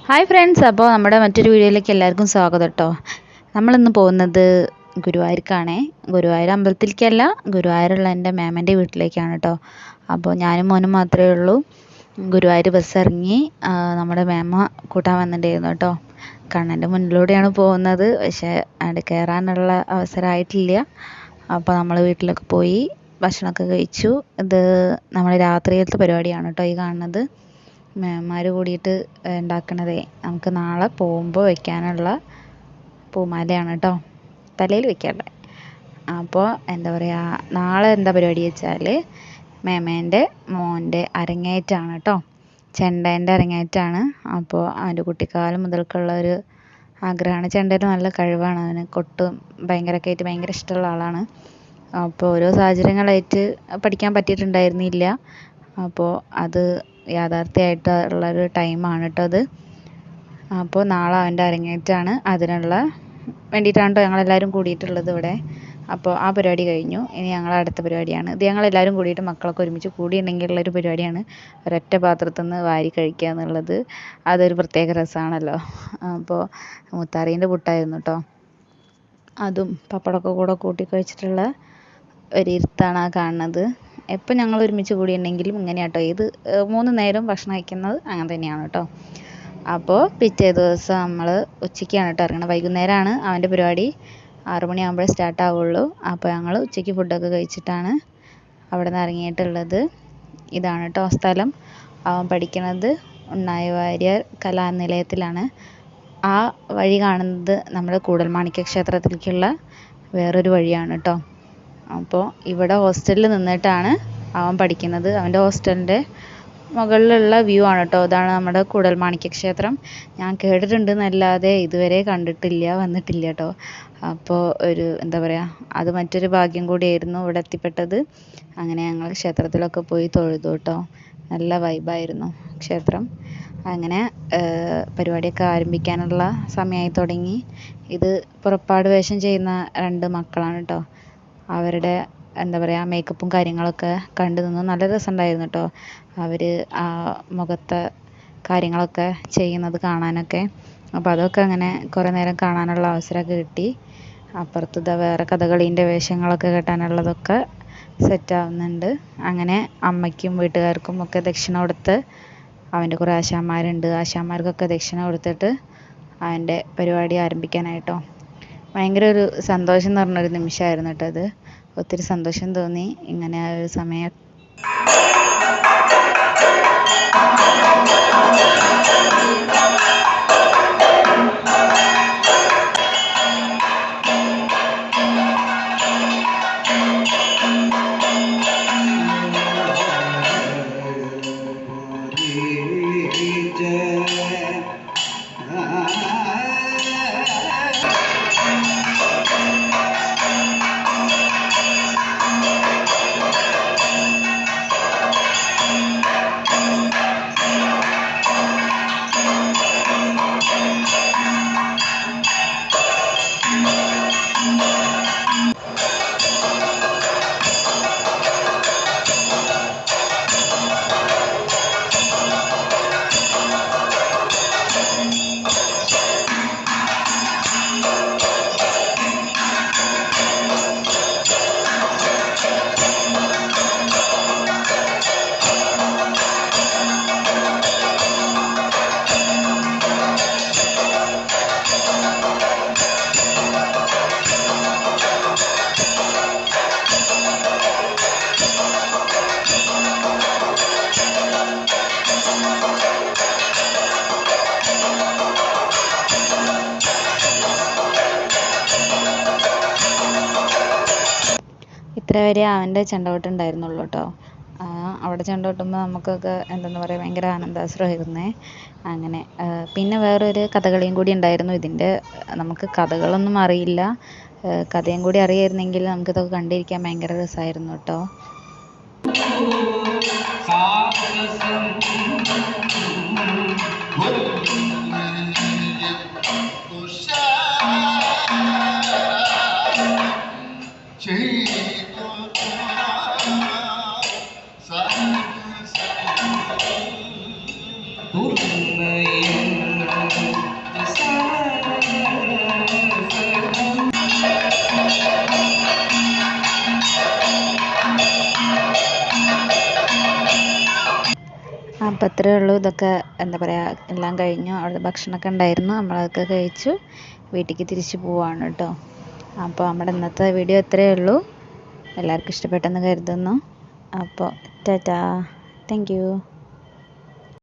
Hi friends, അപ്പോൾ നമ്മുടെ മറ്റൊരു വീഡിയോയിലേക്ക് എല്ലാവർക്കും സ്വാഗതം കേട്ടോ. നമ്മളിന്ന് പോകുന്നത് ഗുരുവായൂർക്കാണേ. ഗുരുവായൂർ അമ്പലത്തിലേക്കല്ല, ഗുരുവായൂരുള്ള എൻ്റെ മേമൻ്റെ വീട്ടിലേക്കാണ് കേട്ടോ. അപ്പോൾ ഞാനും മോനും മാത്രമേ ഉള്ളൂ. ഗുരുവായൂർ ബസ് ഇറങ്ങി നമ്മുടെ മേമ കൂട്ടാൻ വന്നിട്ടുണ്ടായിരുന്നു കേട്ടോ. കണ്ണൻ്റെ മുന്നിലൂടെയാണ് പോകുന്നത്, പക്ഷേ അവിടെ കയറാനുള്ള അവസരമായിട്ടില്ല. അപ്പോൾ നമ്മൾ വീട്ടിലൊക്കെ പോയി ഭക്ഷണമൊക്കെ കഴിച്ചു. ഇത് നമ്മുടെ രാത്രിയിലത്തെ പരിപാടിയാണ് കേട്ടോ ഈ കാണുന്നത്. മേന്മാർ കൂടിയിട്ട് ഉണ്ടാക്കണതേ നമുക്ക് നാളെ പോകുമ്പോൾ വെക്കാനുള്ള പൂമാലയാണ് കേട്ടോ, തലയിൽ വെക്കാനുള്ളത്. അപ്പോൾ എന്താ പറയുക, നാളെ എന്താ പരിപാടി വെച്ചാൽ മേമേൻ്റെ മോൻ്റെ അരങ്ങേറ്റമാണ് കേട്ടോ. ചെണ്ടേൻ്റെ അരങ്ങേറ്റമാണ്. അപ്പോൾ അവൻ്റെ കുട്ടിക്കാലം മുതൽക്കുള്ള ഒരു ആഗ്രഹമാണ്. ചെണ്ടയിൽ നല്ല കഴിവാണ് അവന്. കൊട്ടും ഭയങ്കരമൊക്കെ ആയിട്ട് ഭയങ്കര ഇഷ്ടമുള്ള ആളാണ്. അപ്പോൾ ഓരോ സാഹചര്യങ്ങളായിട്ട് പഠിക്കാൻ പറ്റിയിട്ടുണ്ടായിരുന്നില്ല. അപ്പോൾ അത് യാഥാർത്ഥ്യമായിട്ടുള്ളൊരു ടൈമാണ് കേട്ടോ അത്. അപ്പോൾ നാളെ അവൻ്റെ അരങ്ങേറ്റമാണ്. അതിനുള്ള വേണ്ടിയിട്ടാണ് കേട്ടോ ഞങ്ങളെല്ലാവരും കൂടിയിട്ടുള്ളത് ഇവിടെ. അപ്പോൾ ആ പരിപാടി കഴിഞ്ഞു. ഇനി ഞങ്ങളെ അടുത്ത പരിപാടിയാണ് ഇത്. ഞങ്ങളെല്ലാവരും കൂടിയിട്ട് മക്കളൊക്കെ ഒരുമിച്ച് കൂടിയിട്ടുണ്ടെങ്കിലുള്ളൊരു പരിപാടിയാണ് ഒരൊറ്റ പാത്രത്തിൽ നിന്ന് വാരി കഴിക്കുക എന്നുള്ളത്. അതൊരു പ്രത്യേക രസമാണല്ലോ. അപ്പോൾ മുത്താറീൻ്റെ പുട്ടായിരുന്നു കേട്ടോ. അതും പപ്പടമൊക്കെ കൂടെ കൂട്ടി കഴിച്ചിട്ടുള്ള ഒരിരുത്താണ് ആ കാണുന്നത്. എപ്പോൾ ഞങ്ങൾ ഒരുമിച്ച് കൂടിയിട്ടുണ്ടെങ്കിലും ഇങ്ങനെയാണ് കേട്ടോ. ഇത് 3 നേരം ഭക്ഷണം കഴിക്കുന്നത് അങ്ങനെ തന്നെയാണ് കേട്ടോ. അപ്പോൾ പിറ്റേ ദിവസം നമ്മൾ ഉച്ചയ്ക്കാണ് കേട്ടോ ഇറങ്ങുന്നത്. വൈകുന്നേരമാണ് അവൻ്റെ പരിപാടി. 6 മണിയാകുമ്പോഴേ സ്റ്റാർട്ട് ആവുള്ളൂ. അപ്പോൾ ഞങ്ങൾ ഉച്ചയ്ക്ക് ഫുഡൊക്കെ കഴിച്ചിട്ടാണ് അവിടെ നിന്ന് ഇറങ്ങിയിട്ടുള്ളത്. ഇതാണ് കേട്ടോ സ്ഥലം. അവൻ പഠിക്കുന്നത് ഉണ്ണായി വാര്യർ കലാനിലയത്തിലാണ്. ആ വഴി കാണുന്നത് നമ്മുടെ കൂടൽമാണിക്യ ക്ഷേത്രത്തിലേക്കുള്ള വേറൊരു വഴിയാണ് കേട്ടോ. അപ്പോൾ ഇവിടെ ഹോസ്റ്റലിൽ നിന്നിട്ടാണ് അവൻ പഠിക്കുന്നത്. അവൻ്റെ ഹോസ്റ്റലിൻ്റെ മുകളിലുള്ള വ്യൂ ആണ് കേട്ടോ. ഇതാണ് നമ്മുടെ കൂടൽമാണിക്യ ക്ഷേത്രം. ഞാൻ കേട്ടിട്ടുണ്ട് എന്നല്ലാതെ ഇതുവരെ കണ്ടിട്ടില്ല, വന്നിട്ടില്ല കേട്ടോ. അപ്പോൾ ഒരു എന്താ പറയുക, അത് മറ്റൊരു ഭാഗ്യം കൂടിയായിരുന്നു ഇവിടെ എത്തിപ്പെട്ടത്. അങ്ങനെ ഞങ്ങൾ ക്ഷേത്രത്തിലൊക്കെ പോയി തൊഴുതു കേട്ടോ. നല്ല വൈബായിരുന്നു ക്ഷേത്രം. അങ്ങനെ പരിപാടിയൊക്കെ ആരംഭിക്കാനുള്ള സമയമായി തുടങ്ങി. ഇത് പുറപ്പാട് വേഷം ചെയ്യുന്ന 2 മക്കളാണ് കേട്ടോ. അവരുടെ എന്താ പറയുക മേക്കപ്പും കാര്യങ്ങളൊക്കെ കണ്ടു നിന്നു. നല്ല രസമുണ്ടായിരുന്നു കേട്ടോ അവർ ആ മുഖത്തെ കാര്യങ്ങളൊക്കെ ചെയ്യുന്നത് കാണാനൊക്കെ. അപ്പോൾ അതൊക്കെ അങ്ങനെ കുറേ നേരം കാണാനുള്ള അവസരമൊക്കെ കിട്ടി. അപ്പുറത്ത് ഇതാ വേറെ കഥകളീൻ്റെ വേഷങ്ങളൊക്കെ കെട്ടാനുള്ളതൊക്കെ സെറ്റാവുന്നുണ്ട്. അങ്ങനെ അമ്മയ്ക്കും വീട്ടുകാർക്കും ഒക്കെ ദക്ഷിണ കൊടുത്ത് അവൻ്റെ കുറേ ആശാന്മാരുണ്ട്. ആശാന്മാർക്കൊക്കെ ദക്ഷിണ കൊടുത്തിട്ട് അവൻ്റെ പരിപാടി ആരംഭിക്കാനായിട്ടോ. ഭയങ്കര ഒരു സന്തോഷം എന്ന് പറഞ്ഞൊരു നിമിഷമായിരുന്നു കേട്ടോ അത്. ഒത്തിരി സന്തോഷം തോന്നി ഇങ്ങനെ ആ ഒരു സമയം. ഇത്ര വരെ അവൻ്റെ ചെണ്ടകൊട്ട് ഉണ്ടായിരുന്നുള്ളൂ കേട്ടോ. അവിടെ ചെണ്ട കൊട്ടുമ്പോൾ നമുക്കൊക്കെ എന്താണെന്ന് പറയുക ഭയങ്കര ആനന്ദാശ്രയമായിരുന്നേ. അങ്ങനെ പിന്നെ വേറൊരു കഥകളിയും കൂടി ഉണ്ടായിരുന്നു. ഇതിൻ്റെ നമുക്ക് കഥകളൊന്നും അറിയില്ല. കഥയും കൂടി അറിയായിരുന്നെങ്കിൽ നമുക്കിതൊക്കെ കണ്ടിരിക്കാൻ ഭയങ്കര രസമായിരുന്നു കേട്ടോ. അപ്പോൾ അത്രയേ ഉള്ളൂ. ഇതൊക്കെ എന്താ പറയുക, എല്ലാം കഴിഞ്ഞു. അവിടെ ഭക്ഷണമൊക്കെ ഉണ്ടായിരുന്നു, നമ്മളതൊക്കെ കഴിച്ചു വീട്ടിലേക്ക് തിരിച്ചു പോവാണ് കേട്ടോ. അപ്പോൾ നമ്മുടെ ഇന്നത്തെ വീഡിയോ ഇത്രയേ ഉള്ളൂ. എല്ലാവർക്കും ഇഷ്ടപ്പെട്ടെന്ന് കരുതുന്നു. അപ്പോൾ ടാറ്റാ, താങ്ക് യു.